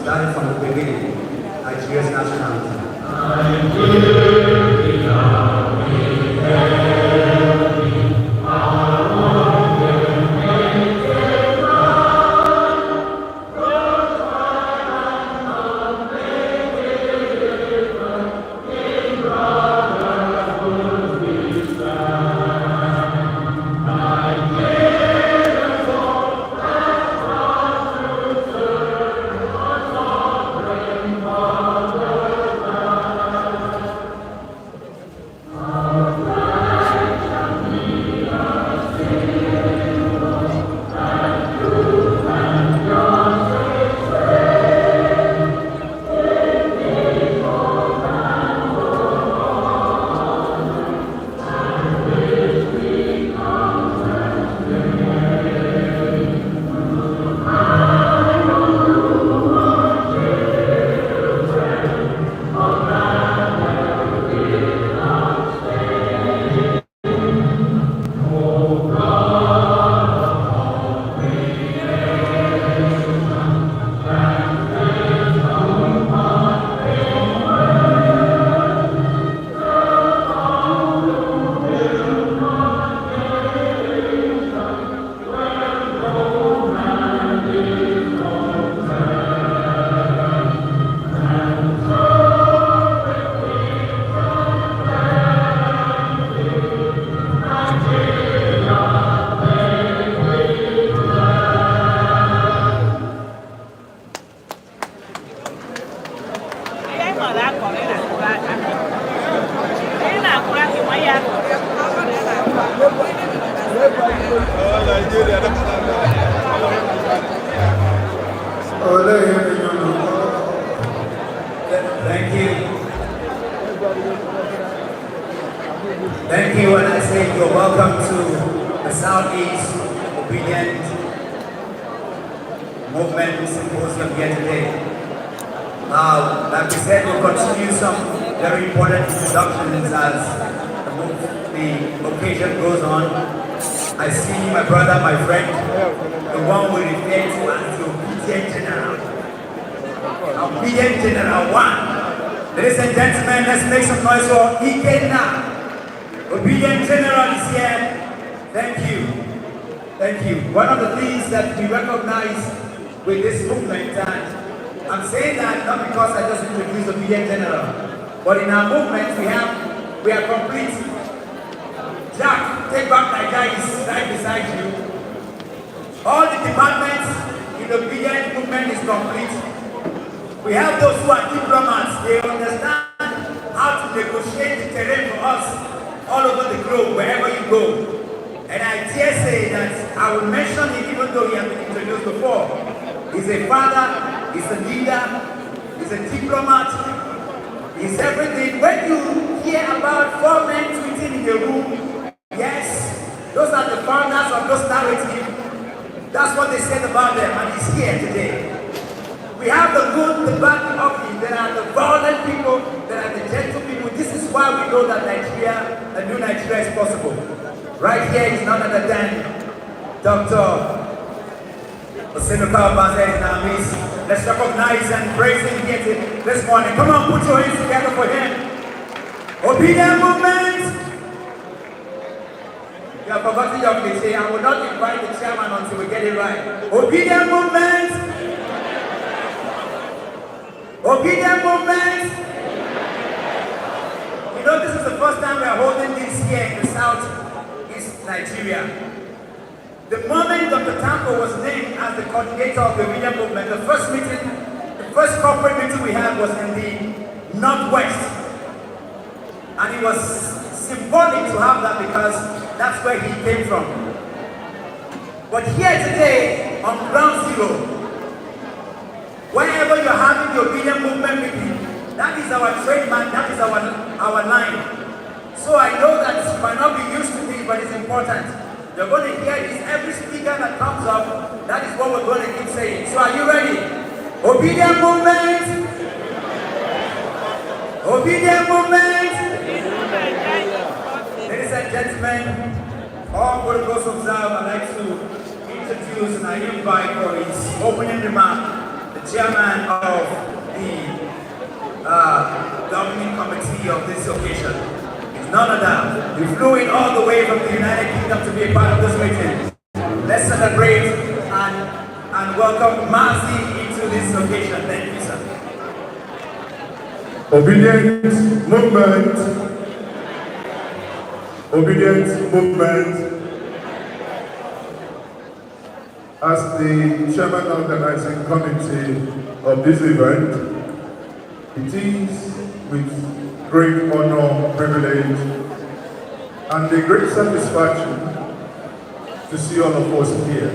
Starting from the beginning, Nigeria's national anthem. Thank you. Thank you, and I say you're welcome to the Southeast Obidient Movement Symposium here today. Like we said, we'll continue some very important introductions as the occasion goes on. I see my brother, my friend, the one we refer to as the Obidient General. Obidient General 1. Ladies and gentlemen, let's make some noise for Ikenna. Obidient General is here. Thank you. Thank you. One of the things that we recognize with this movement, and I'm saying that not because I just introduced Obidient General, but in our movement we are complete. Jack, take back Nigeria is right beside you. All the departments in the Obidient movement is complete. We have those who are diplomats. They understand how to negotiate the terrain for us all over the globe, wherever you go. And I dare say that I will mention him even though he has been introduced before. He's a father, he's a leader, he's a diplomat, he's everything. When you hear about 4 men tweeting in the room, yes, those are the founders of those narratives. That's what they said about them, and he's here today. We have the good, the bad, the ugly. There are the violent people, there are the gentle people. This is why we know that Nigeria, a new Nigeria is possible. Right here is none other than Dr. Osinoka is in our midst. Let's recognize and praise him here this morning. Come on, put your hands together for him. Obidient movement. You have forgotten your cliche. I will not invite the chairman until we get it right. Obidient movement. Obidient movement. You know, this is the first time we are holding this here in the Southeast Nigeria. The moment Dr. Tambo was named as the coordinator of the Obidient movement, the first corporate meeting we had was in the Northwest. And it was symbolic to have that because that's where he came from. But here today, on ground zero. Wherever you're having the Obidient movement meeting, that is our trademark, that is our line. So I know that you might not be used to this, but it's important. You're going to hear this every speaker that comes up. That is what we're going to keep saying. So are you ready? Obidient movement! Obidient movement! Ladies and gentlemen, all protocols observed, I'd like to introduce and I invite for his opening remark the chairman of the governing committee of this occasion. It's none of that. We flew in all the way from the United Kingdom to be a part of this meeting. Let's celebrate and welcome Mazi into this occasion. Thank you, sir. Obidient movement. Obidient movement. As the chairman organizing committee of this event, it is with great honor, privilege, and a great satisfaction to see all of us here.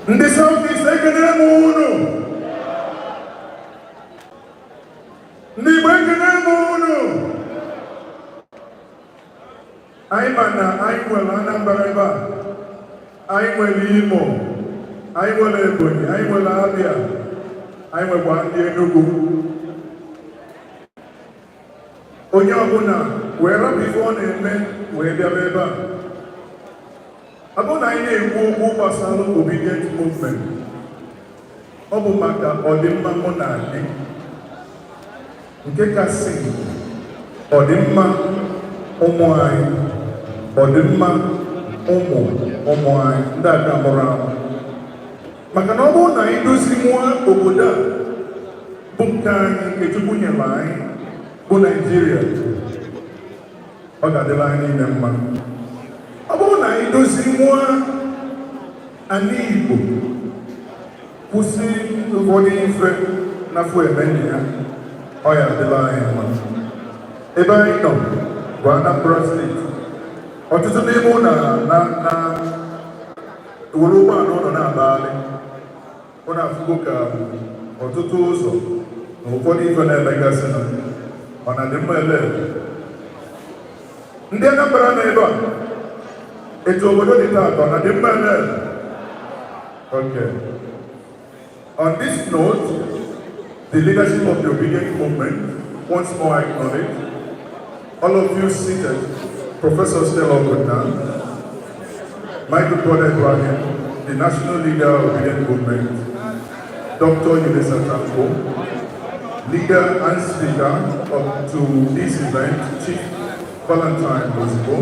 Ndị Southeast ekene m unu. Ndị Igbo ekene m unu. Anyị ma na anyị nwere Anambra ebe a, anyị nwere Imo, anyị nwere Ebonyi, anyị nwere Abia, anyị nwekwa ndị Enugu. Onye ọbụla wee rapụ ife ọ na-eme wee bịaba ebe a. Ọ bụrụ na anyị na-ekwu okwu gbasara Obidient movement, ọ bụ maka ọdịmma mụ na gị, nke kasị ọdịmma ụmụ anyị, ọdịmma ụmụ anyị ndị aka mụrụ amụ. Maka na ọ bụrụ na anyị doziwa obodo a bụ nke anyị nke Chukwu nyere anyị bụ Naịjirịa, ọ ga-adịla anyị niile mma. Ọ bụrụ na anyị doziwa ala Igbo, kwụsị ụfọdụ ife n'afọ emeni ya, ọ ga-adịla anyị mma. Ebe anyị nọ bụ Anambra steeti. Ọtụtụ n'ime ụlọ were ụgbọala ụlọ na-abagharị, ọ na-afụgo ka ọtụtụ ụzọ na ụfọdụ ife na-emegasị na mana dị mma ele ndị Anambra na ebe a etu obodo dị taata na dị mma ele. Okay. On this note, the leadership of the Obidient movement once more acknowledge all of you seated. Professor Stella Ogunna, my good brother Ibrahim, the national leader of the Obidient movement, Dr. Yulisa Tanko, leader and speaker up to this event, Chief Valentine Bosibo,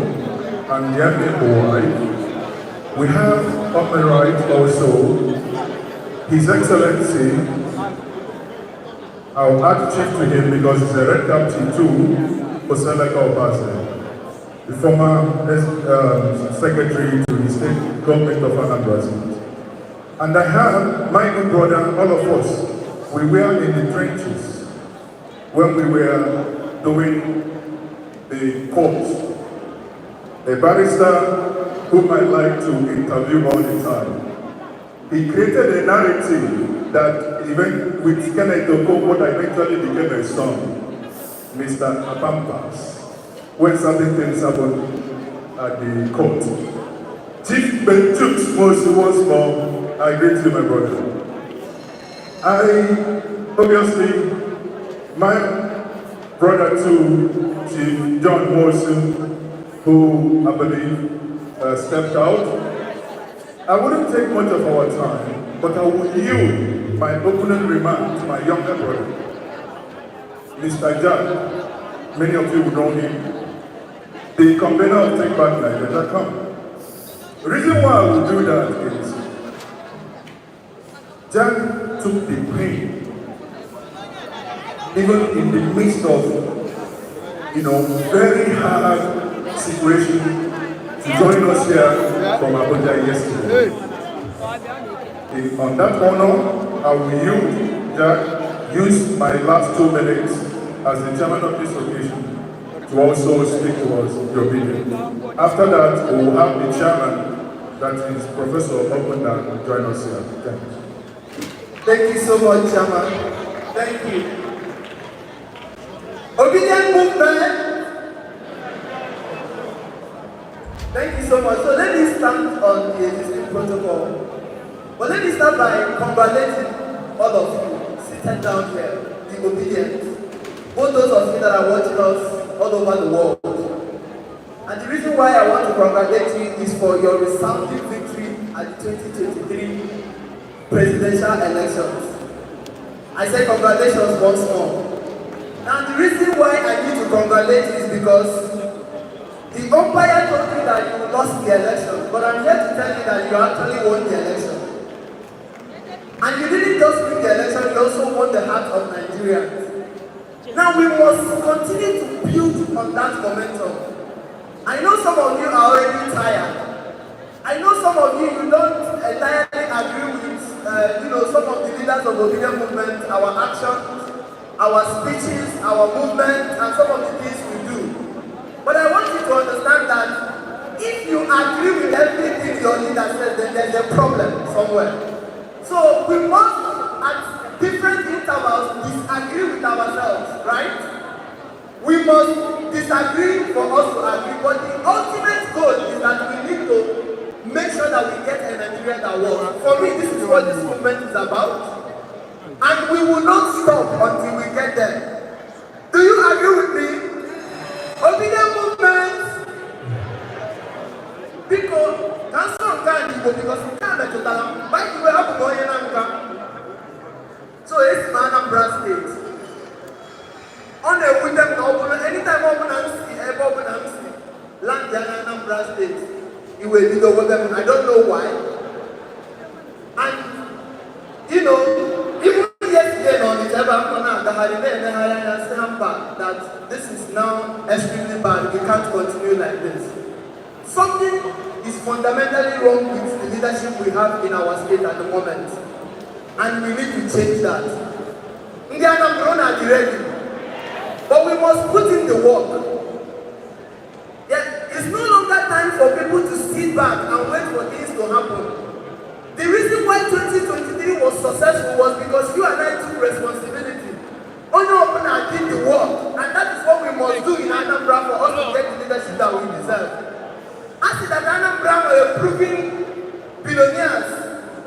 and Yami Owai. We have on the right also His Excellency. I'll add Chief to him because he's a Red Captain too, Oseleka Obase, the former secretary to the state government of Anambra State. And I have my good brother, all of us, we were in the trenches when we were doing the court. A barrister whom I like to interview all the time. He created a narrative that even with Kenneth Okonkwo that eventually became a son, Mr. Apampas, when certain things happened at the court. Chief Benchuk was once more, I greet you, my brother. Obviously, my brother too, Chief John Morrison, who I believe stepped out. I wouldn't take much of our time, but I will yield my opening remark to my younger brother, Mr. Jack. Many of you will know him. The convener of Take Back Nigeria. Come. The reason why I will do that is Jack took the pain, even in the midst of, very hard situation, to join us here from Abuja yesterday. On that honor, I will use my last 2 minutes as the chairman of this occasion to also speak to us, your opinion. After that, we will have the chairman that is Professor Obidient, join us here. Thanks. Thank you so much, Chairman. Thank you. Obidient movement. Thank you so much. So let me stand on the existing protocol. But let me start by congratulating all of you seated down here, the Obidient. Both those of you that are watching us all over the world. And the reason why I want to congratulate you is for your resounding victory at the 2023 presidential elections. I say congratulations once more. Now the reason why I need to congratulate you is because the umpire told me that you lost the election, but I'm here to tell you that you actually won the election. And you didn't just win the election, you also won the heart of Nigerians. Now we must continue to build on that momentum. I know some of you are already tired. I know some of you don't entirely agree with some of the leaders of the Obidient movement, our actions, our speeches, our movement, and some of the things we do. But I want you to understand that if you agree with everything your leader says, then there's a problem somewhere. So we must, at different intervals, disagree with ourselves, right? We must disagree for us to agree, but the ultimate goal is that we need to make sure that we get a Nigeria that works. For me, this is what this movement is about. And we will not stop until we get there. Do you agree with me? Obidient movement. Because cancel because we can't let you down. By the way, I'm going to so it's Anambra State. On the with them anytime open land Anambra State, it will be the weather. I don't know why. And even yesterday on the that this is now extremely bad. We can't continue like this. Something is fundamentally wrong with the leadership we have in our state at the moment. And we need to change that. Indiana are ready. But we must put in the work. Yeah, it's no longer time for people to sit back and wait for things to happen. The reason why 2023 was successful was because you and I took responsibility. Only Opener did the work, and that is what we must do in Anambra for us to get the leadership that we deserve. I see that Anambra were proving billionaires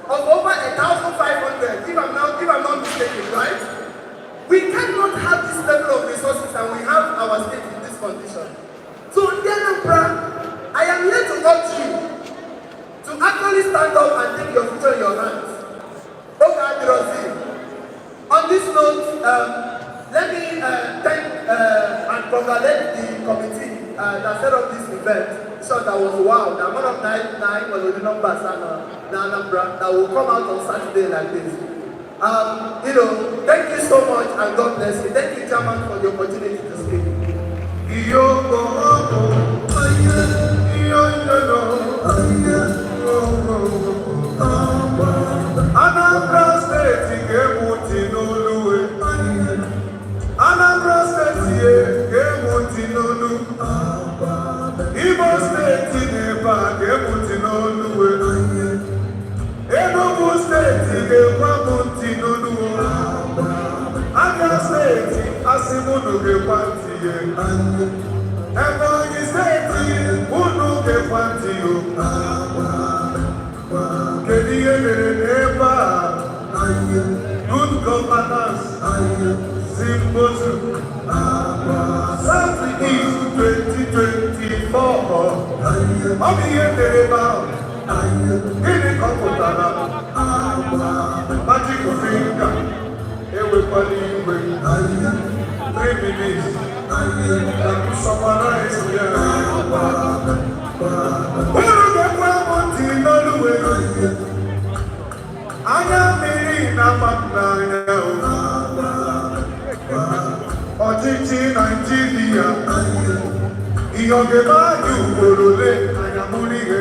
of over 1,500, if I'm not mistaken, right? We cannot have this level of resources and we have our state in this condition. So in Anambra, I am here to urge you to actually stand up and take your future in your hands. Okay, on this note, let me thank and congratulate the committee that set up this event. So that was wow. The amount of nine was the numbers and Anambra that will come out on Saturday like this. Thank you so much and God bless you. Thank you, Chairman, for the opportunity to speak. Anambra State Gemutinolu. Anambra State Gemutinolu. Imo State Neba Gemutinolu. Enugu State Gemutinolu. Abia State Asimudu Gepantiye. Ebonyi State Unu Gepantiyo. Good governance, Symposium, Southeast 2024. I'm here to about any computer, magic finger, everybody with 3 minutes, and summarize here. Anya mmiri na mapụtara ọchịchị Naịjirịa ihe ọ ga-eme anyị ugboro ole anya mụrụ ihe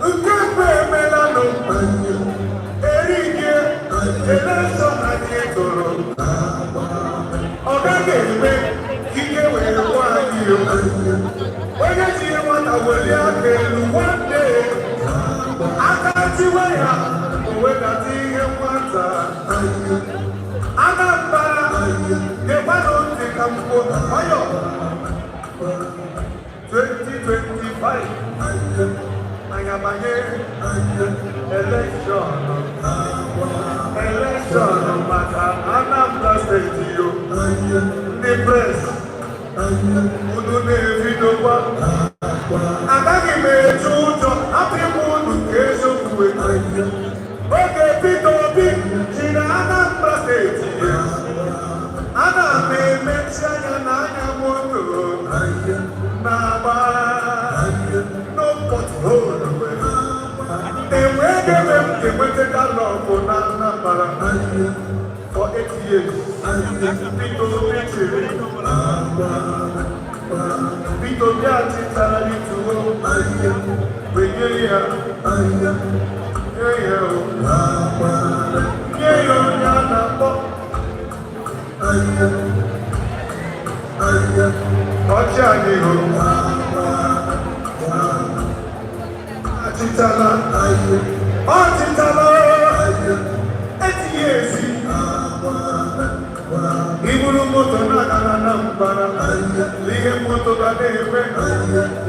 nke mgbe emelanụ erike elekshọn anyị tụrụ ọ gaghị eme ike wee gwa anyị onye ji nwata one day, I can't see where I when I see him once. I'm not bad. They want to come for 2025. I am a election. Election, Anambra State, the press. Agaghị m eju ụjọ apịpụ unu ka eziokwu oge Peter Obi jiri Anambra steeti ana m emechi anya n'anya moto na-agba n'pothole enweghị ebe m ga-enweta galọpụ na Anambra for 8 years. Peter Obi chịrị Peter Obi achịtara ituo wenye ya nye ya onye a na-akpọ ọchị anyị hụ achịtala etinye ezi iburu moto na-aga na Anambra ihe moto ga na-eme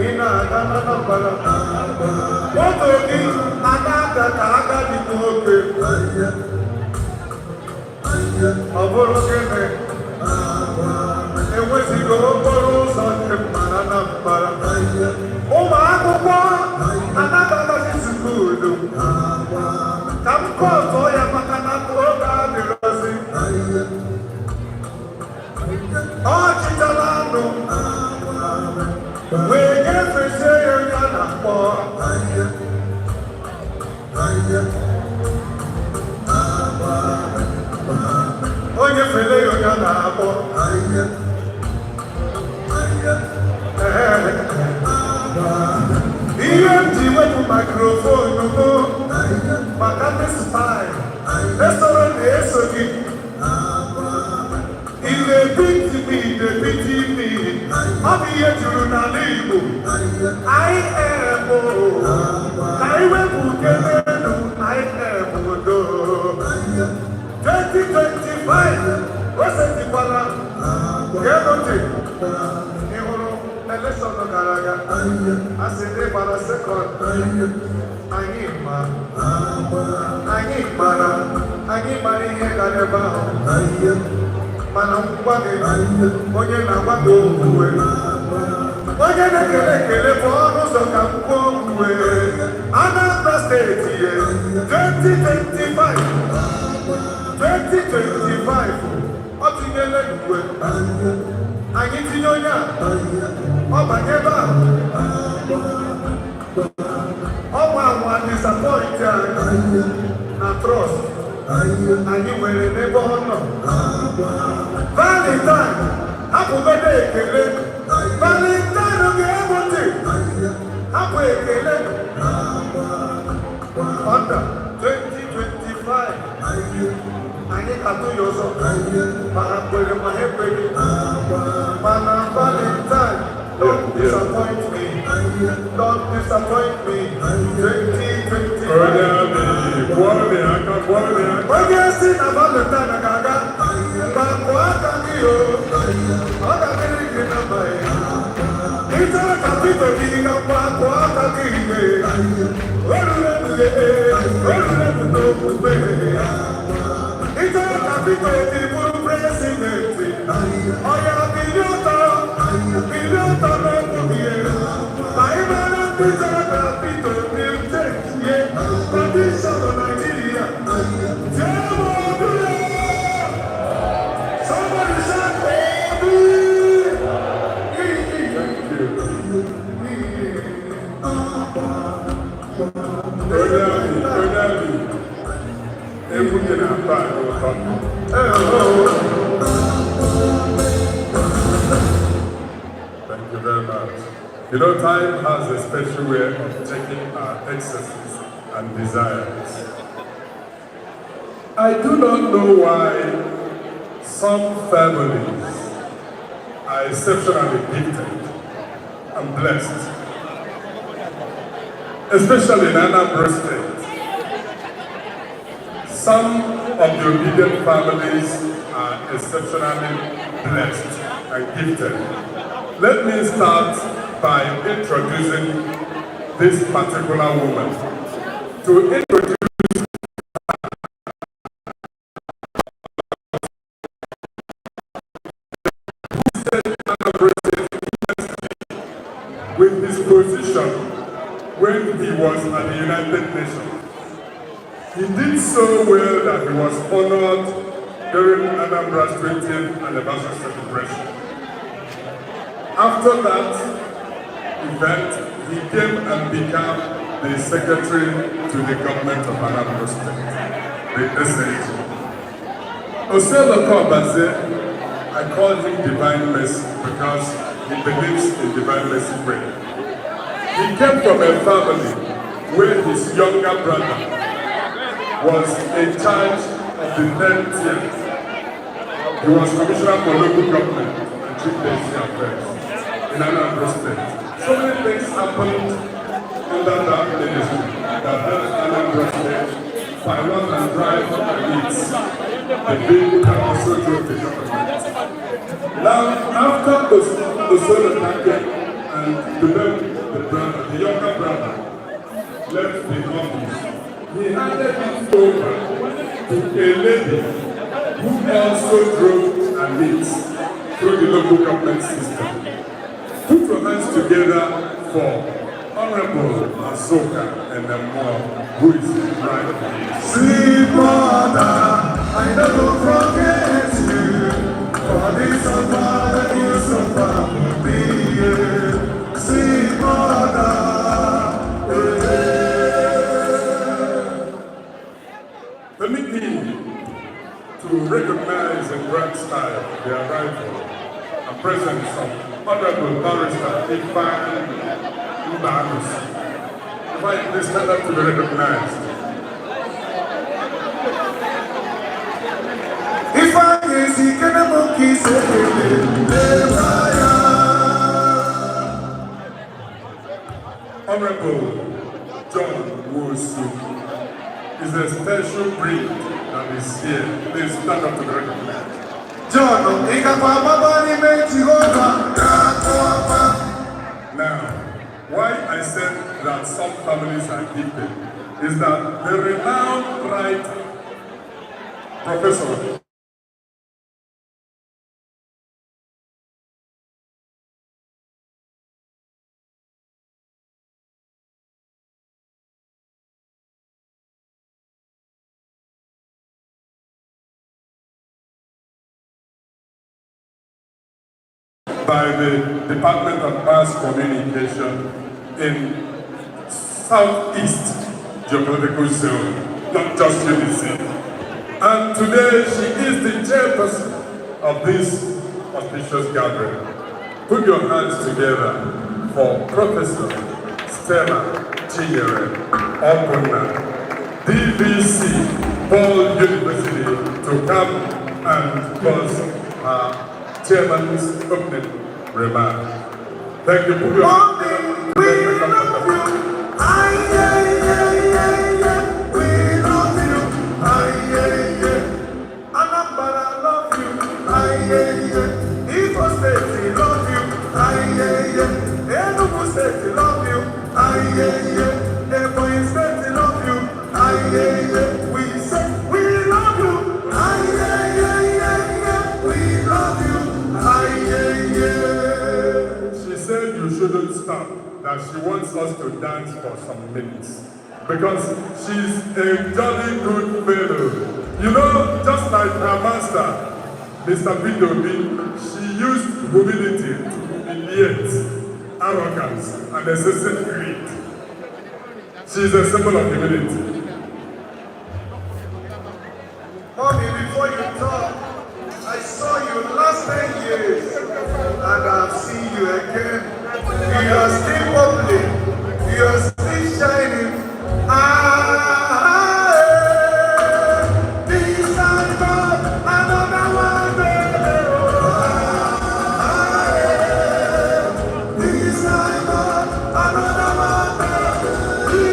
ị na-aga na Anambra moto gị aga ka agadi nwoke ọ bụrụ gịnị enwezighị okporo ụzọ dị mma na Anambra ụmụ akwụkwọ anabataghị skuulu ka m kọtụọ ya maka na oge adịrọzi ọ chịtara anụ wee nyefesie ya onye a na-akpọ onye fele ya onye a na-akpọ ihe m ji wepụ mikrofonu m maka ndị spy esoro na-eso gị Ile piti me, ọ bụ ihe juru n'ala Igbo anyị ebo ka iwepụ kemenu anyị ebodo 2025 o setikwala ga-egote ịhụrụ elekshọn gara aga asị ndị gbara sekọnd anyị mara ihe gara ebe ahụ mana ngwa gị onye na-agbado okwuwe onye na-ekele ekele bụ ọnụ ụzọ ka mkpụ okwuwe Anambra steeti 2025 ọ tinyela igwe anyị tinye onye a ọ banye ebe ahụ ọnwa anwa disappoint anyị na trọst anyị nwere n'ebe ọ nọ Valentine hapụgodo ekele Valentine ga-egbote hapụ ekele ọda 2025 anyị katụ ya ọzọ ma ha kwere ma ha ekweghị mana Valentine don't disappoint me 2025 onye si na Valentine ga-aga mgbe akụ aka gị ọ ga-adịrị gị na mba ya ịchọrọ ka Peter gị ga mgbe akụ aka gị ihe oruru n'okwukwe ịchọrọ ka Peter gị bụrụ prezidenti ọ ya bili ụtọ n'okwu gị ma ị mara ndị chọrọ ka Peter gị chekie kọndishọn Nigeria Thank you very much. You know, time has a special way of taking our excesses and desires. I do not know why some families are exceptionally gifted and blessed, especially in Anambra State. Some of the Obidient families are exceptionally blessed and gifted. Let me start by introducing this particular woman. To introduce with his position when he was at the United Nations. He did so well that he was honored during Anambra's 20th anniversary celebration. After that event, he came and became the secretary to the government of Anambra State, the SAG. Oselo Kobaze, I call him Divine Mercy because he believes in Divine Mercy prayer. He came from a family where his younger brother was in charge of the 10th year. He was commissioner for local government and chief policy affairs in Anambra State. So many things happened under that ministry that helped Anambra State finance and drive the needs, the bill that also drove the government. Now, after Osoro Kake and the younger brother, left the office, he handed it over to a lady who also drove her needs through the local government system. Put your hands together for Honorable Asoka and the more who is right here. Sweet mother, I never forget you. For this suffer, you suffer for me. Sweet mother, Permit me to recognize in grand style the arrival and presence of Honorable Barrister Ifan Mbagus. If I please stand up to be recognized. if I can see Kanamoki, Honorable John Wosu is a special breed that is here. Please stand up to be recognized. John, Now, why I said that some families are gifted is that the renowned writer, Professor by the Department of Mass Communication in Southeast Geopolitical Zone, not just UBC. And today she is the chairperson of this auspicious gathering. Put your hands together for Professor Stella Chinyere Obuna, DVC, Paul University, to come and cause Chairman's opening remark. Thank you for your shouldn't stop, that she wants us to dance for some minutes. Because she's a jolly good fellow. You know, just like her master, Mr. Bidobi, she used humility to humiliate arrogance and excessive greed. She's a symbol of humility. Mommy, before you talk, I saw you last 10 years, and I've seen you again. You are still bubbling, you are still shining. This time, God, another one, this time, God, another one,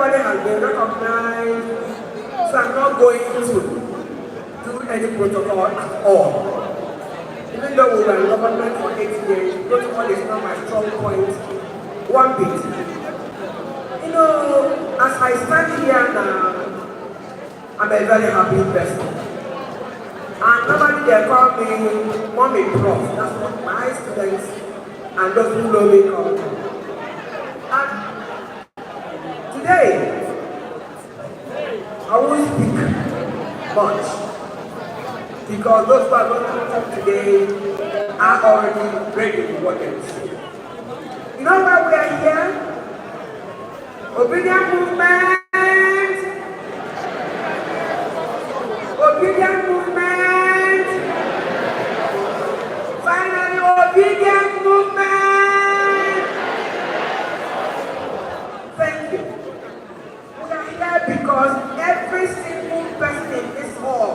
everybody has been recognized, so I'm not going to do any protocol at all. Even though we were in government for 8 years, protocol is not my strong point one bit. You know, as I stand here now, I'm a very happy person. And normally they call me Mommy Prof. That's what my students and those who know me call me. And today, I won't speak much because those who are going to talk today are already ready for what they say. You know why we are here? Obidient movement! Obidient movement! Finally, obedient movement! Thank you. We are here because every single person in this hall,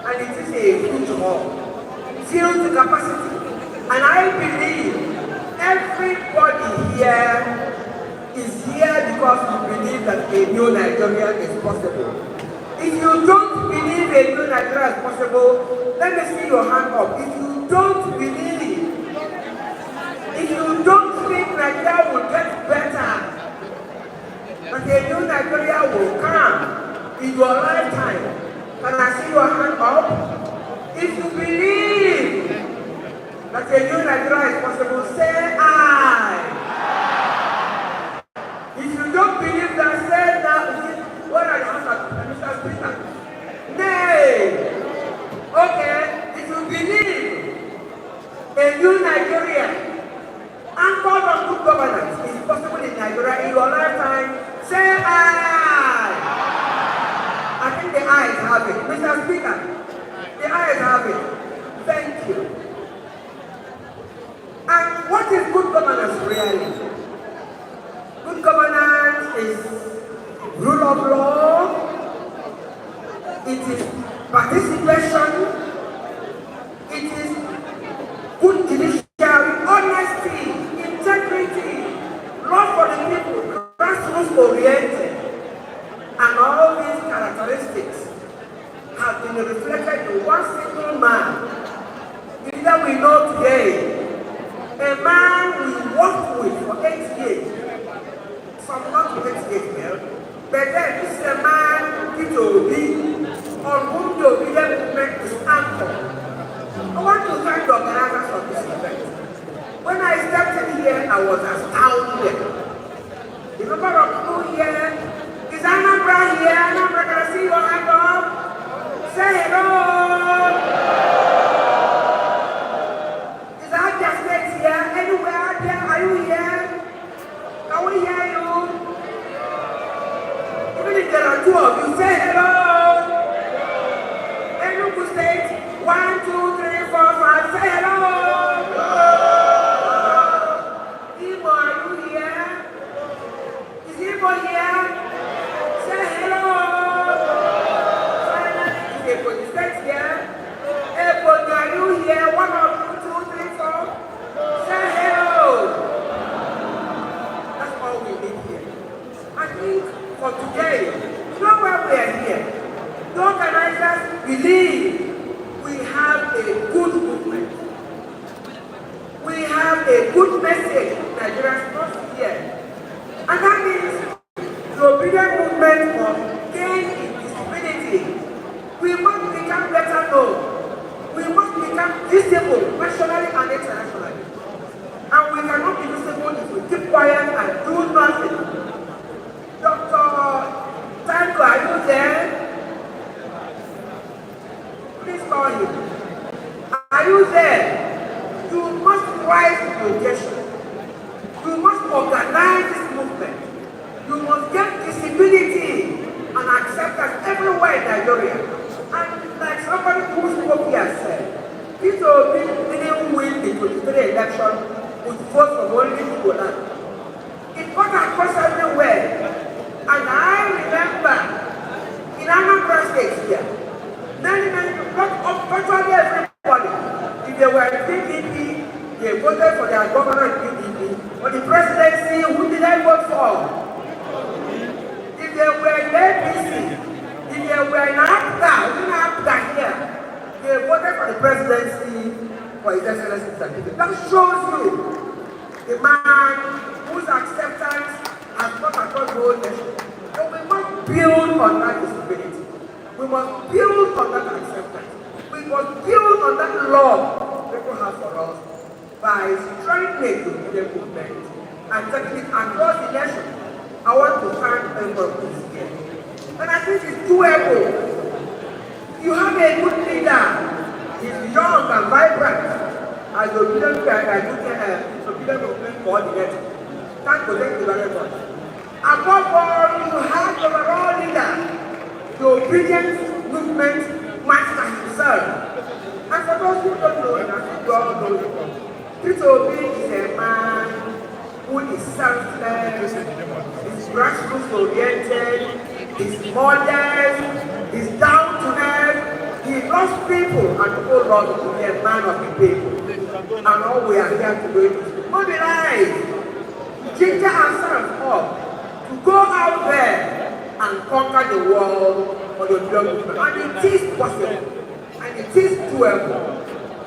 and it is a huge hall, filled to capacity. And I believe everybody here is here because we believe that a new Nigeria is possible. If you don't believe a new Nigeria is possible, let me see your hand up. If you don't believe, if you don't think Nigeria will get better, that a new Nigeria will come in your lifetime, can I see your hand up? If you believe that a new Nigeria is possible, say aye. If you don't believe that, say that. What are the answers, Mr. Speaker? Nay. Okay, if you believe a new Nigeria anchored on good governance is possible in Nigeria in your lifetime, say aye. I think the ayes have it. Mr. Speaker, the ayes have it. Thank you. And what is good governance really? Good governance is rule of law, it is participation, it is good judiciary, honesty, integrity, love for the people, grassroots oriented, and all these characteristics have been reflected in one single man. Either we know today, a man we worked with for 8 years, some not 8 years, but then this is a man, Peter Obi, on whom the Obidient movement is anchored. I want to thank the organizers of this event. When I stepped in here, I was astounded. The number of people here, is Anambra here? Anambra, can I see your hand up? Say hello! Is Abia State here? Anywhere there? Are you here? Can we hear you? Even if there are two of you, say hello. Enugu State, 1, 2, 3, 4, 5, say hello. Imo, are you here? Is Imo here? Say hello. Finally, is Ebonyi State here? Ebonyi, are you here? 1 of you, 2, 3, 4. Say hello. That's all we need here. I think for today, you know why we are here? The organizers believe we have a good movement. We have a good message Nigerians must hear. And that means the Obidient movement must gain in visibility. We must become better known. We must become visible nationally and internationally. And we cannot be visible if we keep quiet and do nothing. Dr. Tango, are you there? Please call him. Are you there? You must rise to the occasion. You must organize this movement. You must get visibility and acceptance everywhere in Nigeria. And like somebody who spoke here said, Peter Obi didn't win the 23 election with votes from only Igbo. It got across everywhere. And I remember in Anambra State here, many people, virtually everybody, if they were PDP, they voted for their governor in PDP. For the presidency, who did I vote for? certificate. That shows you the man whose acceptance has not across the whole nation. So we must build on that visibility. We must build on that acceptance. We must build on that love people have for us by strengthening the Obidient movement and taking it across the nation. I want to thank everyone this year. And I think it's doable. You have a good leader. He's young and vibrant. As the Obidient movement coordinator. Thank you very much. Above all, you have the overall leader, the Obidient movement master himself. And for those who don't know him, I think you all know him. Peter Obi is a man who is selfless, is grassroots oriented, is modest, is down to earth. He loves people and people love him to be a man of the people. And all we are here to do is mobilize, ginger ourselves up to go out there and conquer the world for the Obidient movement. And it is possible. And it is doable.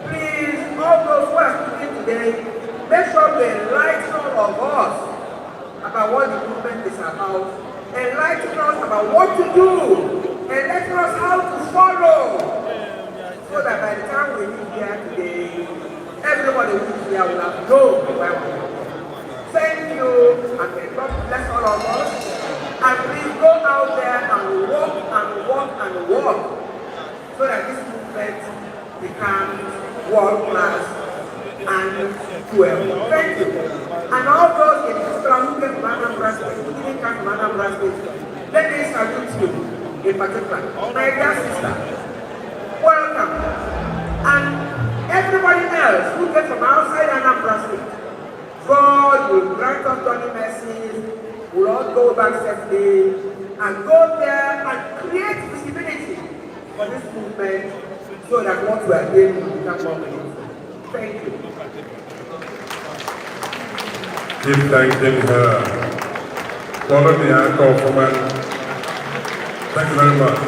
Please, all those who are speaking today, make sure we enlighten all of us about what the movement is about. Enlighten us about what to do. Enlighten us how to follow. So that by the time we leave here today, everybody who is here will have known where we are. Thank you, and may God bless all of us. And please go out there and walk and walk and walk so that this movement becomes world class and doable. Thank you. And all those in particular who came from Anambra State, who didn't come from Anambra State, let me salute you in particular. My dear sister, welcome. And everybody else who came from outside Anambra State, God will grant us Johnny mercies. We'll all go back safely and go there and create visibility for this movement so that what we are doing will become more meaningful. Thank you. Keep thanking her. Follow the anchor for man. Thank you very much.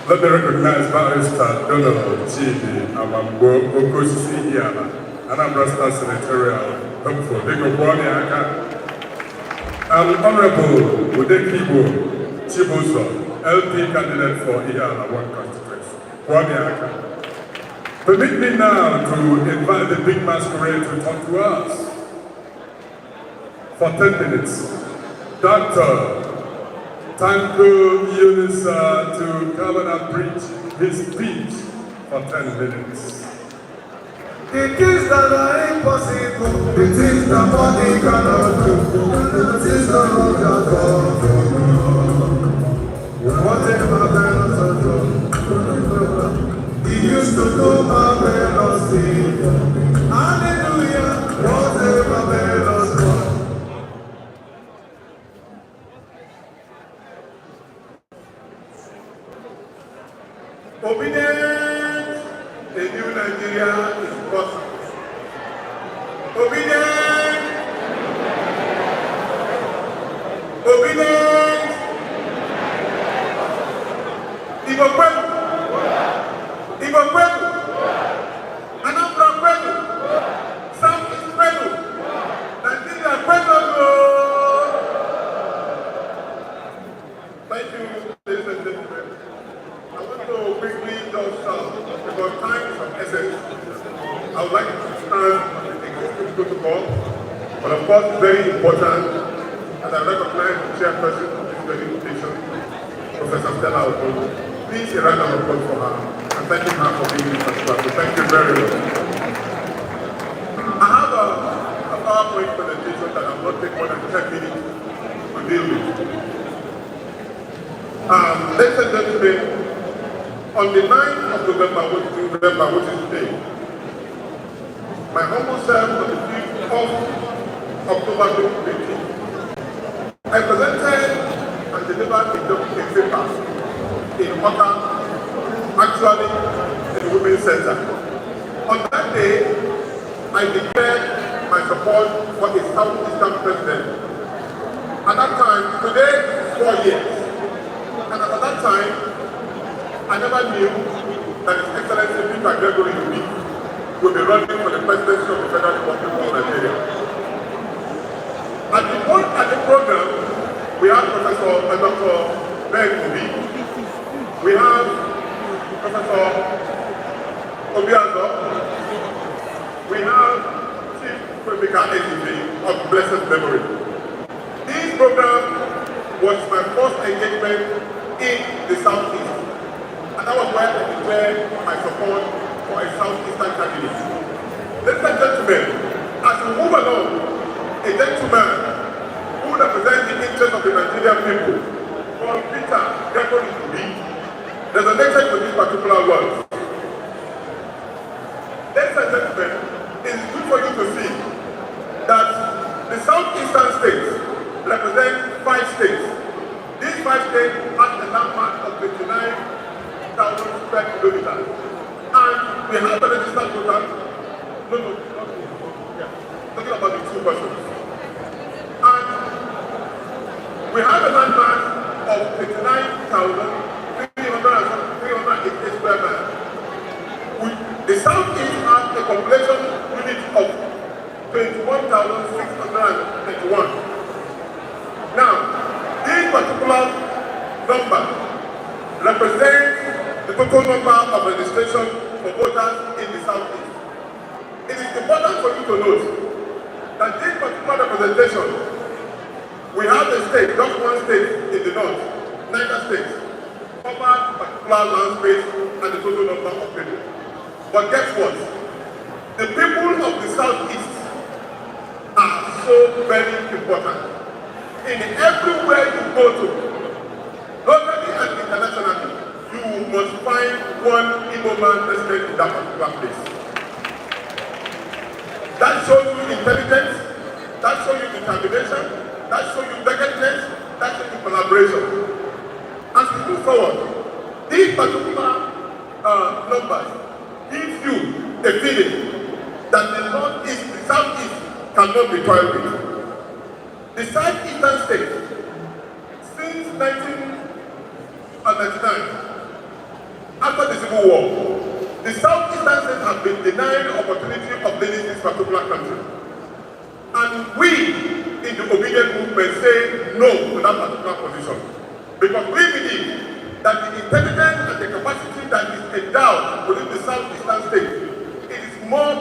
Let me recognize Barrister Donald Chidi Amambo Okosisi Iana, Anambra State Senatorial hopeful. They go for the anchor. Honorable Udekibo Chibuzo, LP candidate for Iana 1 constituency. Permit me now to invite the big masquerade to talk to us for 10 minutes. Dr. Tanko Yunisa to come and preach his speech for 10 minutes. The things that are impossible, the things that money cannot do, the things that Lord has done for you. Whatever balance of He used to do marvelous things. Hallelujah, whatever balance of Obidient, a new Nigeria is possible. Obidient, obidient, Igbo kwetu, Igbo kwetu, Anambra kwetu, South East kwetu, Nigeria kwetu. Thank you, ladies and gentlemen. I want to quickly just, because time is of essence, I would like to stand on the existing protocol, but of course it's very important, and I recognize the chairperson of this very invitation, Professor Stella Okoye. Please a round of applause for her, and thanking her for being with us. So thank you very much. I have a PowerPoint presentation that I will not take more than 10 minutes to deal with. Ladies and gentlemen, on the 9th of November, which is today, my humble self on the 5th of October 2020, I presented and delivered a document paper in Oka, actually in the Women's Center. On that day, I declared my support for a Southeastern president. At that time, today, 4 years. And at that time, I never knew that His Excellency Peter Gregory Obi will be running for the presidency of the Federal Republic of Nigeria. At the program, we have Professor Dr. Ben Obi, we have Professor Obiazo, we have Chief Kwemeka Ezike of blessed memory. This program was my first engagement in the Southeast, and that was where I declared my support for a Southeastern candidate. Ladies and gentlemen, as we move along, a gentleman who represents the interests of the Nigerian people, called Peter Gregory Obi, resonated with these particular words. Ladies and gentlemen, it is good for you to see that the Southeastern states represent 5 states. These 5 states have a landmark of 29,000 square kilometers. And we have a registered voter. Talking about the 2 persons. And we have a landmark of 59,388 square miles. The Southeast has a population unit of 21,691. Now, this particular number represents the total number of registration for voters in the Southeast. It is important for you to note that this particular representation, we have a state, just one state in the north, Niger State, cover particular land space and the total number of people. But guess what? The people of the Southeast are so very important. In everywhere you go to, locally and internationally, you must find one Igbo man resident in that particular place. That shows you intelligence, that shows you determination, that shows you doggedness, that shows you collaboration. As we move forward, these particular numbers give you a feeling that the Northeast, the Southeast cannot be toiled with. The Southeastern states, since 1999, after the Civil War, the Southeastern states have been denied the opportunity of leading this particular country. And we, in the Obidient movement, say no to that particular position. Because we believe that the intelligence and the capacity that is endowed within the Southeastern states, it is more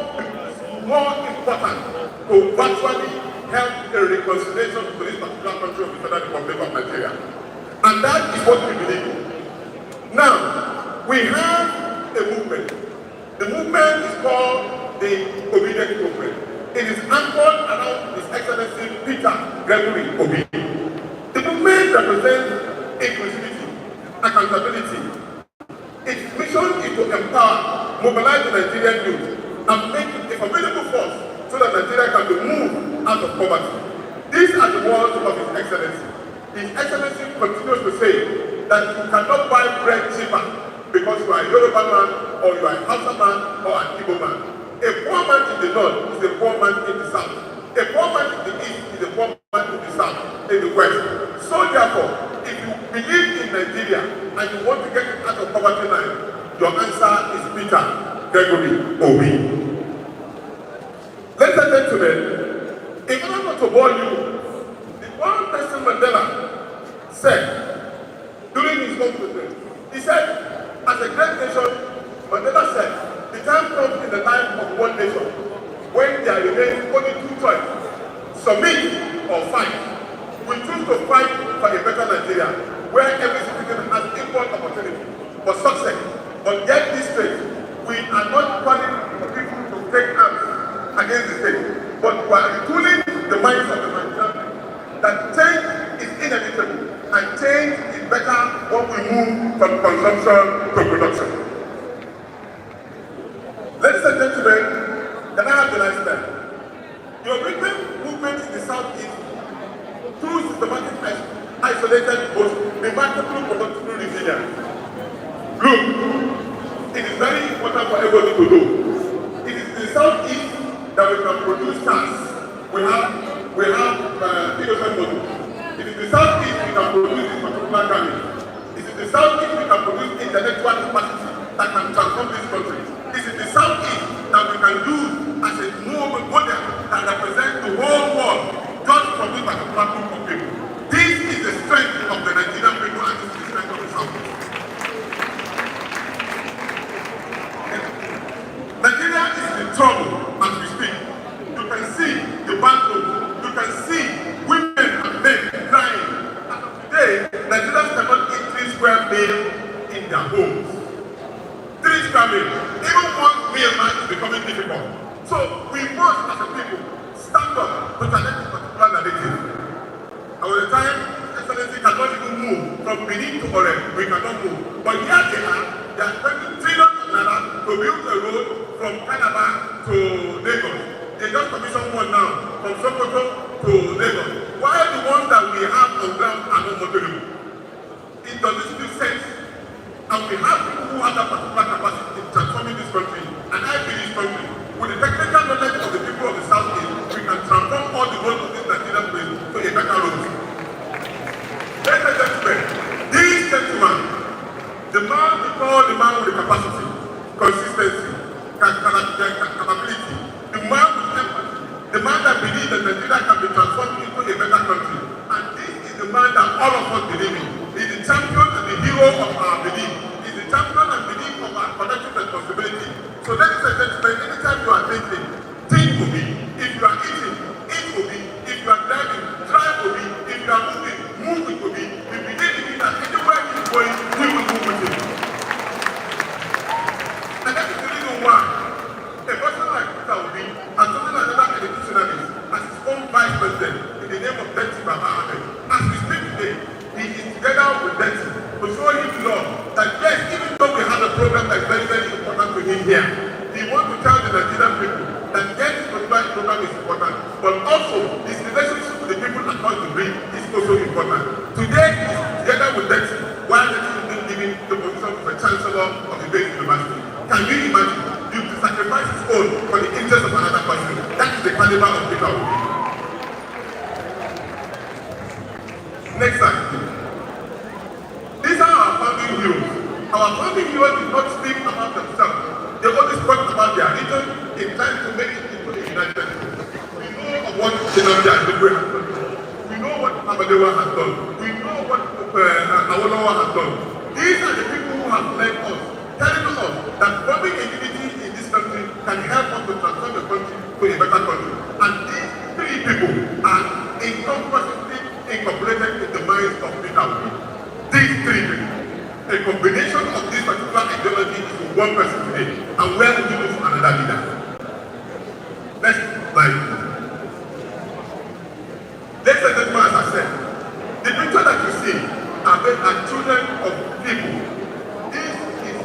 important to virtually help the reconciliation to this particular country of the Federal Republic of Nigeria. And that is what we believe. Now, we have a movement. The movement is called the Obidient movement. It is anchored around His Excellency Peter Gregory Obi. The movement represents inclusivity, accountability. Its mission is to empower, mobilize the Nigerian youth, and make it a formidable force so that Nigeria can be moved out of poverty. These are the words of His Excellency. His Excellency continues to say that you cannot buy bread cheaper because you are a Yoruba man, or you are a Hausa man, or an Igbo man. A poor man in the north is a poor man in the south. A poor man in the east is a poor man in the south, in the west. So therefore, if you believe in Nigeria and you want to get it out of poverty line, your answer is Peter Gregory Obi. Ladies and gentlemen, in order not to bore you, the one Nelson Mandela said during his conference, he said, as a great nation, Mandela said, the time comes in the life of one nation when there remains only 2 choices, submit or fight. We choose to fight for a better Nigeria, where every citizen has equal opportunity for success. But get this straight, we are not calling for people to take arms against the state, but we are retooling the minds of the Nigerian people that change is inevitable, and change is better when we move from consumption to production. Ladies and gentlemen, can I have the nice time? The Obidient movement in the Southeast, through systematic isolated both remarkably productively resilient. Look, it is very important for everybody to know. It is in the Southeast that we can produce cars. We have innocent models. It is the Southeast we can produce this particular garment. It is the Southeast we can produce intellectual capacity. that can transform this country. It's in the Southeast that we can use as a model that represents the whole world, just from this particular group of people. This is the strength of the Nigerian people and this is the strength of the Southeast. Nigeria is in trouble as we speak. You can see the battles, you can see women and men crying. As of today, Nigerians cannot eat 3 square meals in their homes. 3 square meals. Even 1 meal now is becoming difficult. So we must, as a people, stand up to challenge this particular narrative. And with the time, Excellency cannot even move from Benin to Ore. We cannot move. But here they are spending trillions of naira to build a road from Calabar to Lagos. They just commissioned one now from Sokoto to Lagos. Why the ones that we have on ground are not motorable? It doesn't make sense. And we have people who have that particular capacity in transforming this country. And I feel this country, with the technical knowledge of the people of the Southeast, we can transform all the roads of this Nigerian place to a better road. Ladies and gentlemen, this gentleman, the man we call the man with the capacity, consistency, capability, the man with empathy, the man that believes that Nigeria can be transformed into a better country. And this is the man that all of us believe in. He's the champion and the hero of our belief. He's the champion and belief of our collective responsibility. So ladies and gentlemen, anytime you are thinking, think will be. If you are eating, eat will be. If you are driving, drive will be. If you are moving, move it will be. We believe in it that anywhere he's going, we will move with him. And that is the reason why a person like Peter Obi has chosen another educationalist as his own vice president in the name of Denti Baba Ahmed. As we speak today, he is together with Denti to show him love that yes, even though we have a program that is very, very important to him here, he wants to tell the Nigerian people that yes, this program is important, but also his relationship with the people across the bridge is also important. Today, he is together with Denti while Denti is being given the position of the Chancellor of the Base University. Can you imagine? You sacrifice his own for the interest of another person. That is the caliber of Peter Obi. Next slide. These are our founding heroes. Our founding heroes did not speak about themselves. They only spoke about their region in time to make it into a united. We know of what Nnamdi Azikiwe has done. We know what Abalewa has done. We know what Awolowo has done. These are the people who have led us, telling us that forming a unity in this country can help us to transform the country to a better country. And these 3 people are incomprehensibly incorporated in the minds of Peter Obi. These 3 people. A combination of this particular ideology is in one person today. And where would you look for another leader? Next slide. Ladies and gentlemen, as I said, the picture that you see are children of people. This is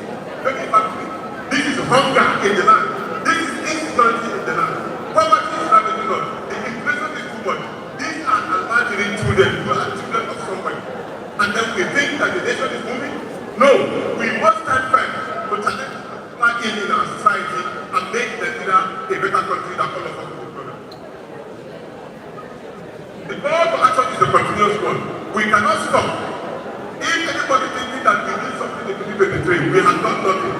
very factory. This is hunger in the land. This is insecurity in the land. Poverty is ravaging us. The inflation is too much. These are almajirin children who are children of somebody. And then we think that the nation is moving. No, we must stand firm to challenge in our society and make Nigeria a better country that all of us will follow. The call for action is a continuous one. We cannot stop. If anybody thinking that we need something in 2023, we have done nothing.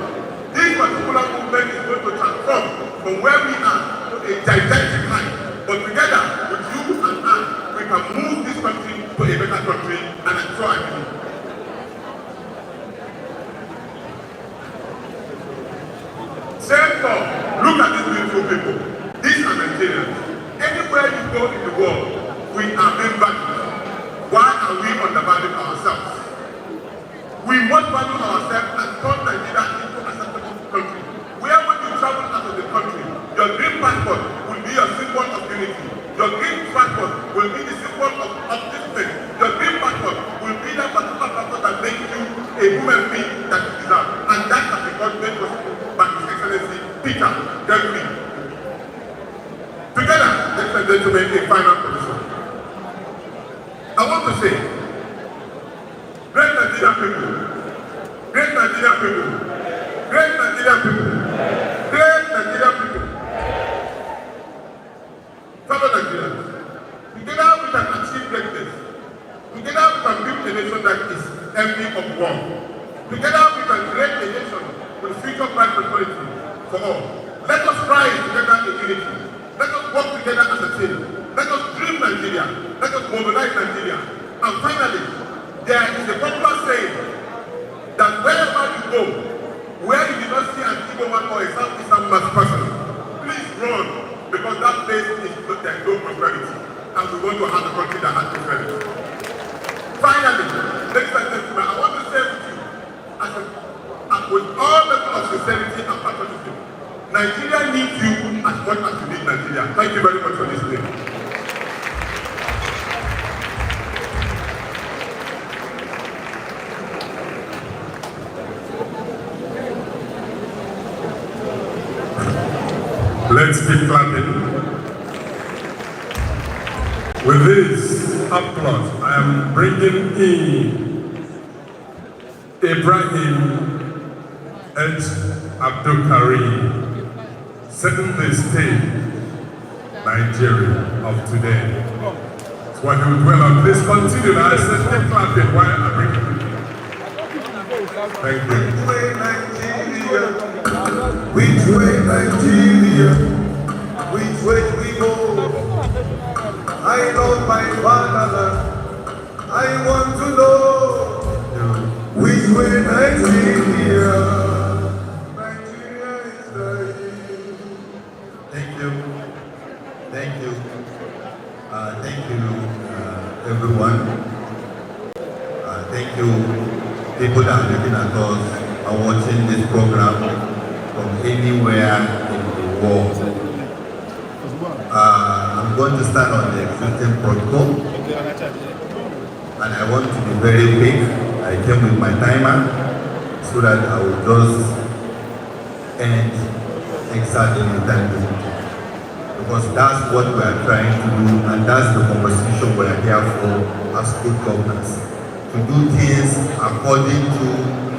This particular movement is going to transform from where we are to a gigantic height. But together with you and I, we can move this country to a better country, and I'm sure I believe. Therefore, look at these beautiful people. These are Nigerians. Anywhere you go in the world, we are being valued. Why are we undervaluing ourselves? We must value ourselves and turn Nigeria into a acceptable country. Where when you travel out of the country, your green passport will be a symbol of unity. Your green passport will be the symbol of upliftment. Your green passport will be that particular passport that makes you a human being that you deserve. And that has been made possible by His Excellency Peter Obi. Together, ladies and gentlemen, a final position. I want to say, great Nigerian people, great Nigerian people, great Nigerian people, great Nigerian people, fellow Nigerians, together we can achieve greatness. Together we can build a nation that is empty of war. Together we can create a nation will future bright prosperity for all. Let us rise together in unity. Let us work together as a team. Let us dream Nigeria. Let us mobilize Nigeria. And finally, there is a popular saying that wherever you go, where you do not see an Igbo man or a Southeastern person, please run, because that place is there is no prosperity. And we want to have a country that has prosperity. Finally, ladies and gentlemen, I want to say to you, and with all levels of sincerity and patriotism, Nigeria needs you as much as you need Nigeria. Thank you very much for listening. Let's keep clapping. With this applause, I am bringing in Ibrahim H. Abdul Karim, setting the stage, Nigeria of today. So when you dwell on, please continue. I said keep clapping while I bring it. Thank you. Which way Nigeria? Which way we go? I love my fatherland. I want to know which way Nigeria. Nigeria is dying. Thank you. Thank you. Thank you, everyone. Thank you, people that are looking at us and watching this program from anywhere in the world. I'm going to start on the existing protocol, and I want to be very quick. I came with my timer so that I will just end exactly in time because that's what we are trying to do, and that's the conversation we are here for as good governors, to do things according to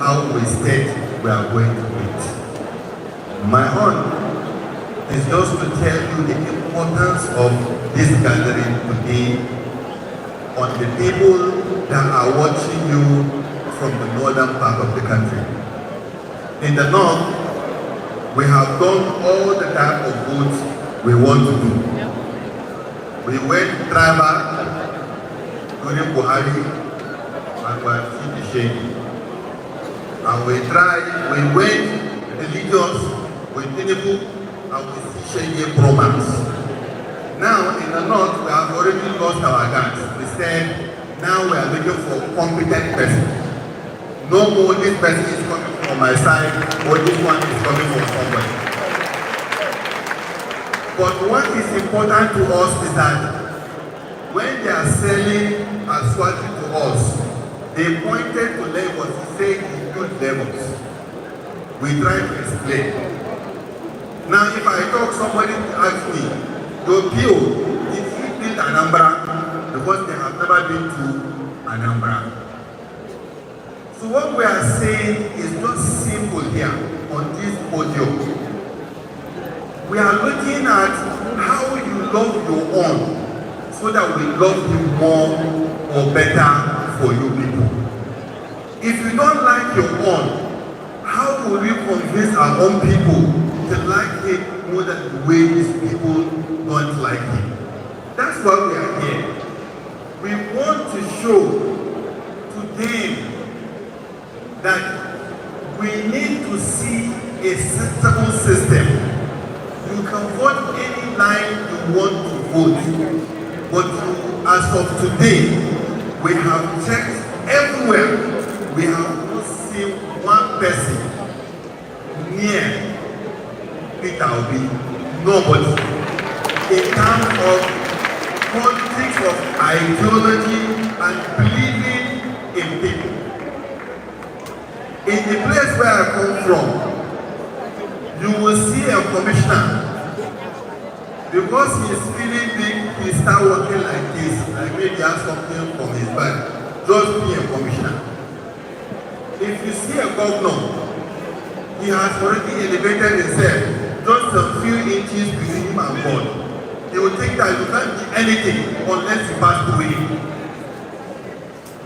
how we state we are going to do it. My own is just to tell you the importance of this gathering today on the people that are watching you from the northern part of the country. In the north, we have done all the type of goods we want to do. We went tribal during Buhari and we are still the shame. And we went religious with Tinubu and we see Shenge romance. Now in the north, we have already lost our guns. We said, now we are looking for a competent person. No more this person is coming from my side or this one is coming from somewhere. But what is important to us is that when they are selling Aswati to us, they pointed to Lagos to say it's good levels. We try to explain. Now if I talk, somebody asks me, your PO, did he build Anambra? Because they have never been to Anambra. So what we are saying is just simple here on this podium. We are looking at how you love your own so that we love you more or better for you people. If you don't like your own, how will we convince our own people to like it more than the way these people don't like it? That's why we are here. We want to show to them that we need to see a sensible system. You can vote any line you want to vote, but as of today, we have checked everywhere. We have not seen one person near Peter Obi, nobody. In terms of politics of ideology and believing in people. In the place where I come from, you will see a commissioner. Because he is feeling big, he start working like this, like maybe he has something from his back. Just be a commissioner. If you see a governor, he has already elevated himself just a few inches between him and God. He will think that you can't do anything unless you pass through him.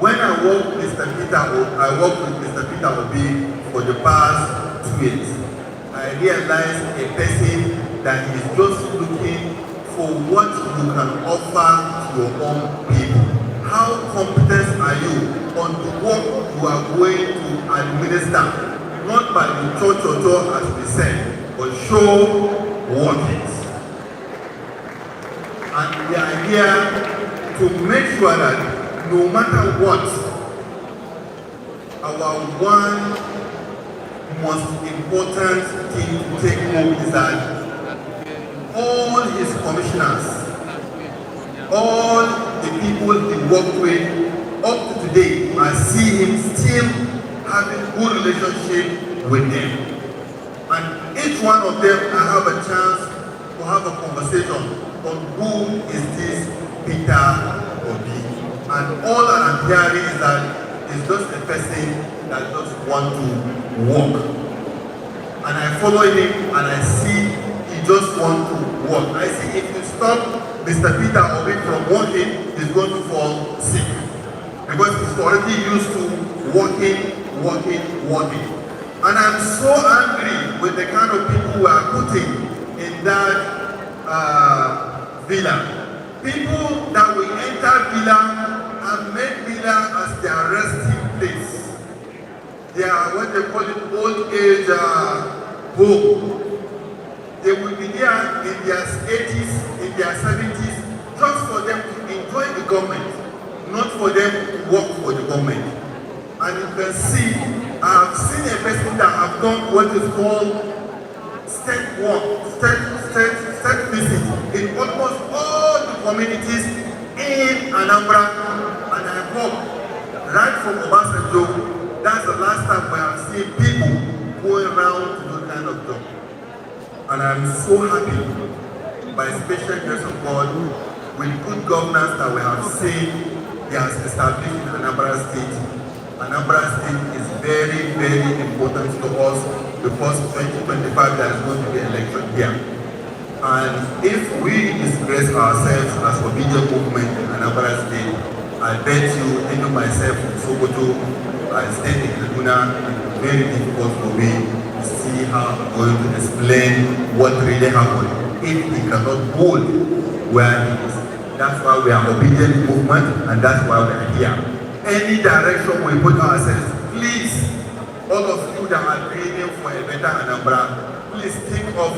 When I worked with Mr. Peter Obi for the past pursue it. I realize a person that is just looking for what you can offer to your own people. How competent are you on the work you are going to administer? Not by the cho as we said, but show workings. And the idea to make sure that no matter what, our one most important thing to take home is that all his commissioners, all the people he worked with up to today, I see him still having good relationship with them. And each one of them, I have a chance to have a conversation on who is this Peter Obi. And all that I'm hearing is that it's just a person that just wants to work. And I follow him and I see he just wants to work. I see if you stop Mr. Peter Obi from working, he's going to fall sick. Because he's already used to working. And I'm so angry with the kind of people who are putting in that villa. People that will enter villa and make villa as their resting place. They are what they call it old age home. They will be there in their 80s, in their 70s, just for them to enjoy the government, not for them to work for the government. And you can see, I have seen a person that have done what is called state visit in almost all the communities in Anambra, and I hope right from Obasanjo, that's the last time we have seen people going around to do kind of job. And I'm so happy by special grace of God with good governance that we have seen he has established in Anambra State. Anambra State is very, very important to us because 2025 there is going to be an election here. And if we disgrace ourselves as Obidient movement in Anambra State, I bet you, even myself in Sokoto, I stay in Kaduna, it's very difficult for me to see how I'm going to explain what really happened if he cannot hold where he is. That's why we are Obidient movement and that's why we are here. Any direction we put ourselves, please, all of you that are dreaming for a better Anambra, please think of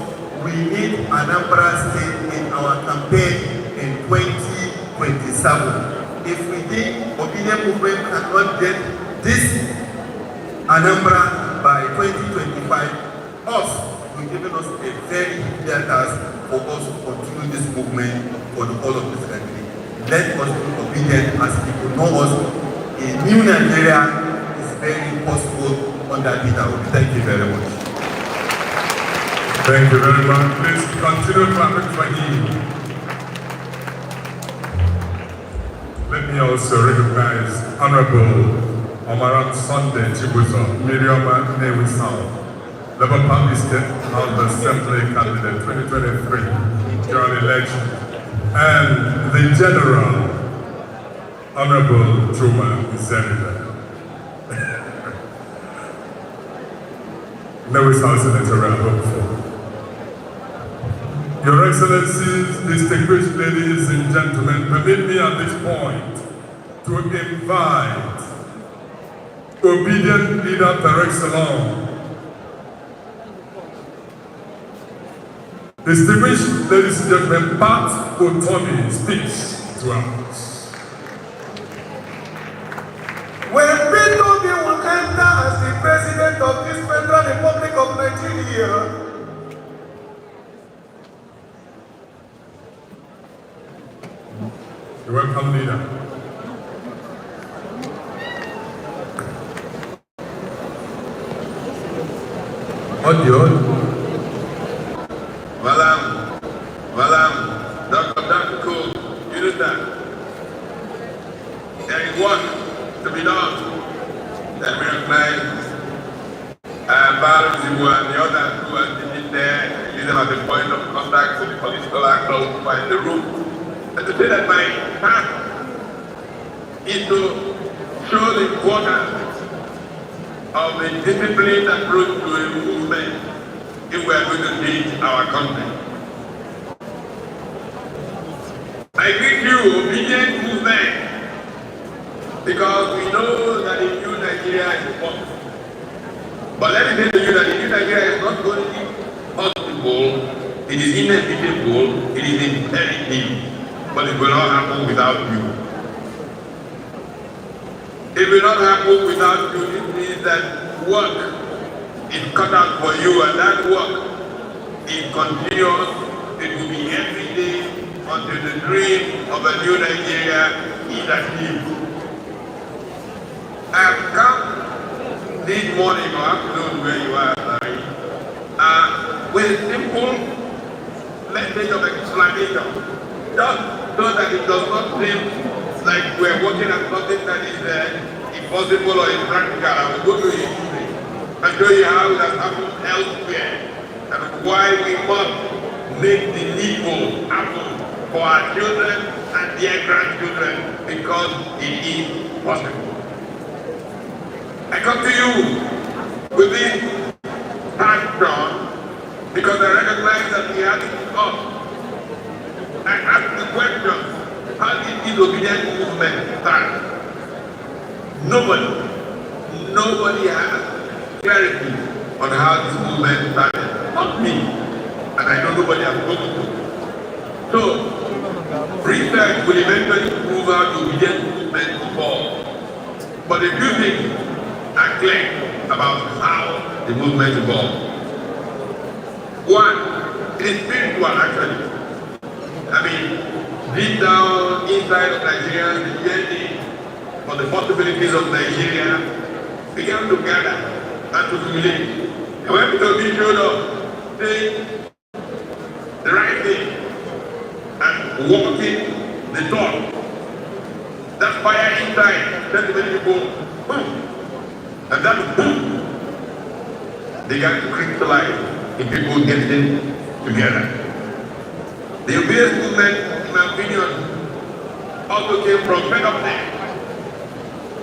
we need Anambra State in our campaign in 2027. If we think Obidient movement cannot get this Anambra by 2025, us will give us a very clear task for us to continue this movement for the whole of this country. Let us be obedient as people know us. A new Nigeria is very possible under Peter Obi. Thank you very much. Thank you very much. Please continue clapping for him. Let me also recognize Honorable Omaran Sunday Chibuzo, Miriama Newisao, Labour Party State House Assembly candidate 2023 during election, and the General, Honorable Chuma Senator. Newisao Senator, I hope for. Your Excellencies, distinguished ladies and gentlemen, permit me at this point to invite Obedient leader par excellence, distinguished ladies and gentlemen, Pat Otomi speaks to us. When Peter Obi will enter as the president of this Federal Republic of Nigeria, You're welcome, leader. Audio. Madam, Dr. Cool, you understand? There is work to be done. That we recognize Baron Zibu and the others who have been there, use them as a point of contact to the political actors who are in the room. And to say that my task is to show the importance of a disciplined approach to a movement if we are going to change our country. I greet you, Obidient movement, because we know that the new Nigeria is possible. But let me say to you that the new Nigeria is not only possible, it is inevitable, it is imperative, but it will not happen without you. It will not happen without you. It means that work is cut out for you, and that work is continuous. It will be every day until the dream of a new Nigeria is achieved. I have come this morning or afternoon where you are, with a simple message of explanation, just so that it does not seem like we're working at something that is impossible or impractical. I will go to history and show you how it has happened elsewhere and why we must make the needful happen for our children and their grandchildren, because it is possible. I come to you with this passion because I recognize that we have to stop. I ask the question, how did this Obidient movement start? Nobody has clarity on how this movement started. Not me. And I know nobody has spoken to. So, research will eventually prove how the Obidient movement evolved. But a few things are clear about how the movement evolved. One, it is spiritual actually. I mean, deep down inside of Nigeria, the yearning for the possibilities of Nigeria began to gather and to accumulate. And when people showed up saying the right thing and walking the talk, that fire inside said to many people, boom. And that boom began to crystallize in people getting together. The Obidient movement, in my opinion, also came from fed-upness.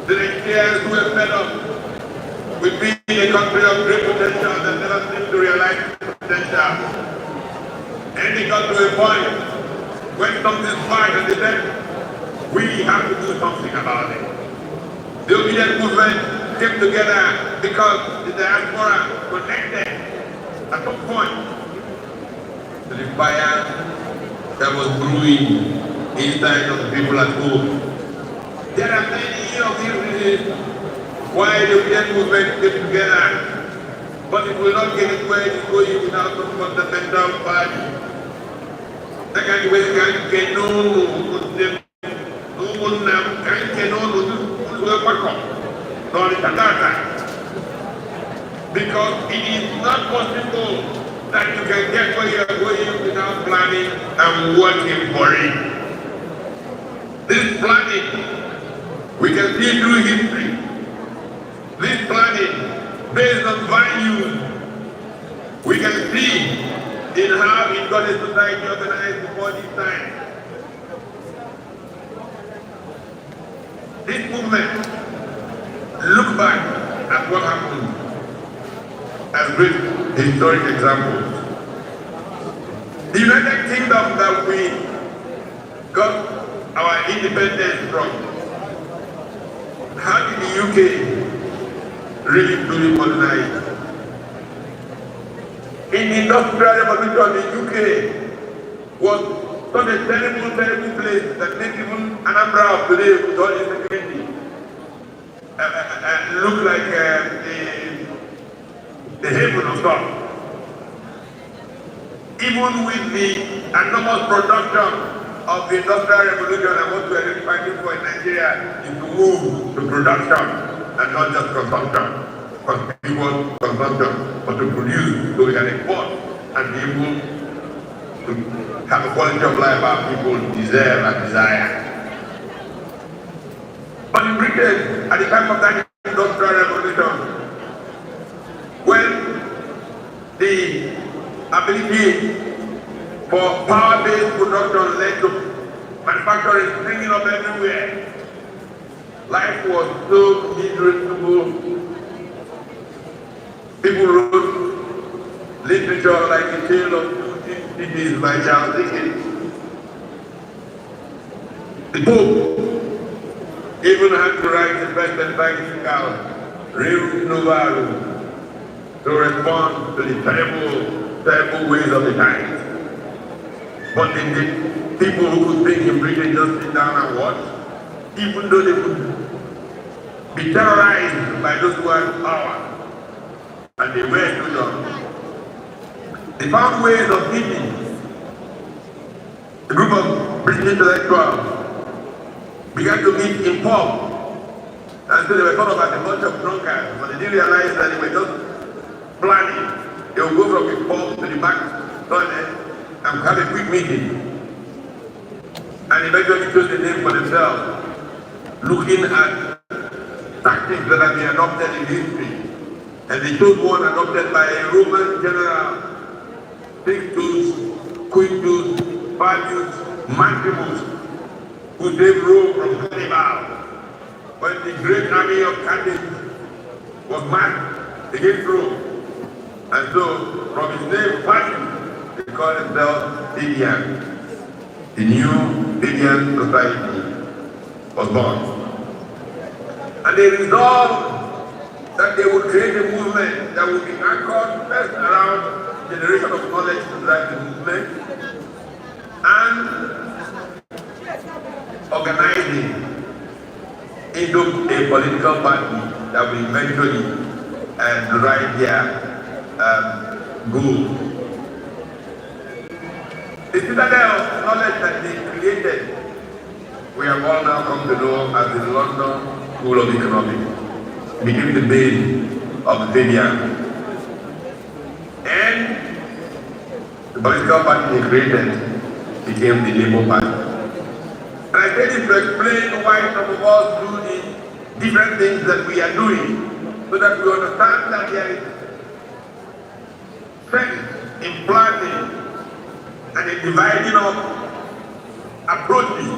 The Nigerians who were fed up with being a country of great potential that never seemed to realize potential. And they got to a point when something's fine and they said, we have to do something about it. The Obidient movement came together because the diaspora connected at some point to the fire that was brewing inside of the people at home. There are many of these reasons why the Obidient movement came together, but it will not get it where it is going without some fundamental value. Because it is not possible that you can get where you are going without planning and working for it. This planning, we can see through history. This planning, based on values, we can see in how it got a society organized before this time. This movement, look back at what happened as great historic examples. The United Kingdom that we got our independence from, how did the UK really truly modernize? In the Industrial Revolution, the UK was such a terrible, terrible place that makes even Anambra of today with all insecurity look like the haven of God. Even with the enormous production of the Industrial Revolution, and what we are fighting for in Nigeria is to move to production and not just consumption. Because we want consumption, but to produce so we can export and be able to have a quality of life our people deserve and desire. But in Britain, at the time of that Industrial Revolution, when the ability for power-based production led to manufacturing springing up everywhere, life was so miserable People wrote literature like The Tale of Two Cities by Charles Dickens. The Pope even had to write the first encyclical, Rerum Novarum, to respond to the terrible ways of the times. But the people who could think in Britain just sit down and watch, even though they could be terrorized by those who had power, and they were too young. They found ways of meeting. A group of British intellectuals began to meet in pub. And so they were thought of as a bunch of drunkards, but they didn't realize that they were just planning. They would go from the pub to the back toilet and have a quick meeting. And eventually chose a name for themselves, looking at tactics that have been adopted in history. And they chose one adopted by a Roman general, Pictus, Quintus, Fabius, Maximus, who saved Rome from Hannibal when the great army of Carthage was marched against Rome. And so, from his name, Fabius, they call themselves Obidient. The new Obidient society was born. And they resolved that they would create a movement that would be anchored first around generation of knowledge to drive the movement, and organizing into a political party that will eventually drive their goal. The citadel of knowledge that they created, we have all now come to know as the London School of Economics, became the base of the Obidient. And the political party they created became the Labour Party. And I say this to explain why some of us do the different things that we are doing, so that we understand that there is strength in planning and in dividing up approaches.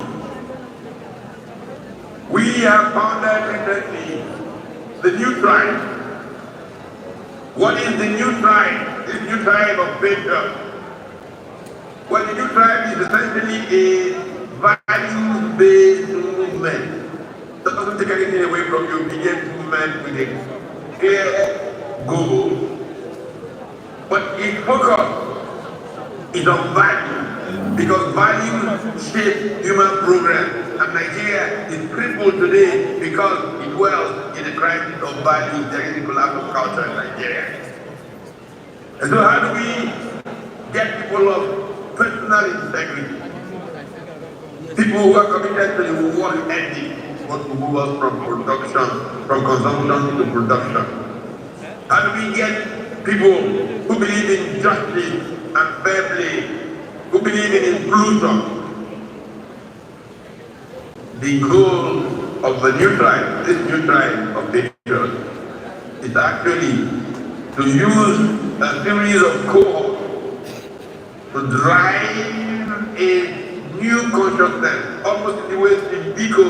We have founded recently the new tribe. What is the new tribe? This new tribe of patriots. Well, the new tribe is essentially a values-based movement. That doesn't take anything away from the obedient movement with a clear goal. But its focus is on value, because values shape human progress. And Nigeria is crippled today because it dwells in a crisis of values. There is a collapse of culture in Nigeria. And so how do we get people of personal integrity? People who are committed to the work ethic, what to move us from production, from consumption to production. How do we get people who believe in justice and fair play, who believe in inclusion? The goal of the new tribe, this new tribe of patriots, is actually to use a series of cohorts to drive a new consciousness, almost in the way Steve Biko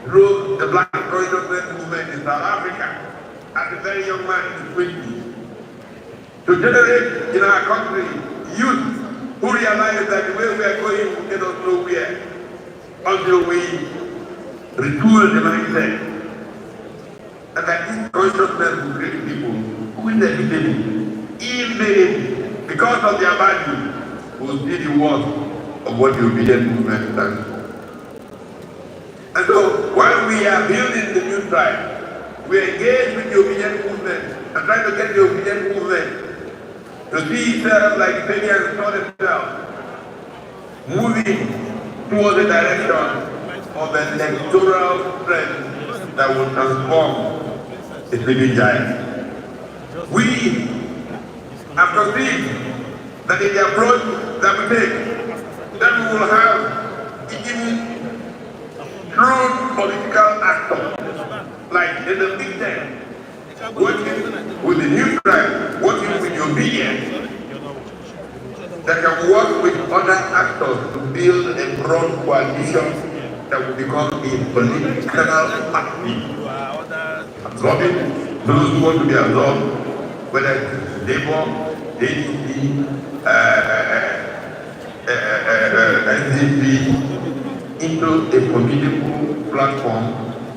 drove the Black consciousness movement in South Africa as a very young man in his 20s. To generate in our country youth who realize that the way we are going will get us nowhere until we retool the mindset, and that this consciousness will create people who inevitably, invariably, because of their value, will see the work of what the obedient movement stands for. And so, while we are building the new tribe, we engage with the obedient movement and try to get the obedient movement to see itself like the Obidient saw themselves moving towards the direction of an electoral strength that will transform the living giant. We have conceived that in the approach that we take, that we will have even true political actors, like in the Big Ten, working with the new tribe, working with the obedient, that can work with other actors to build a broad coalition that will become a political party, absorbing those who want to be absorbed, whether it's Labour, ADP, SDP, into a formidable platform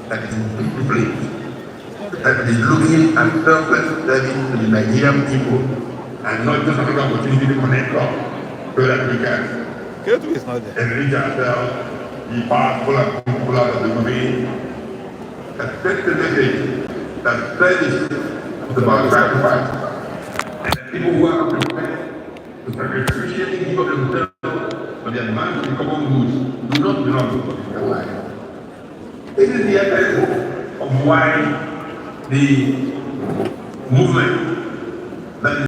that is in place, that is looking at selfless service to the Nigerian people, and not just another opportunity to connect up so that we can enrich ourselves, be powerful and popular of the movie. That sets the message that service is about sacrifice. And people who are prepared to sacrificially give up themselves for their demand for the common good do not belong to political life. This is the essence of why the movement that is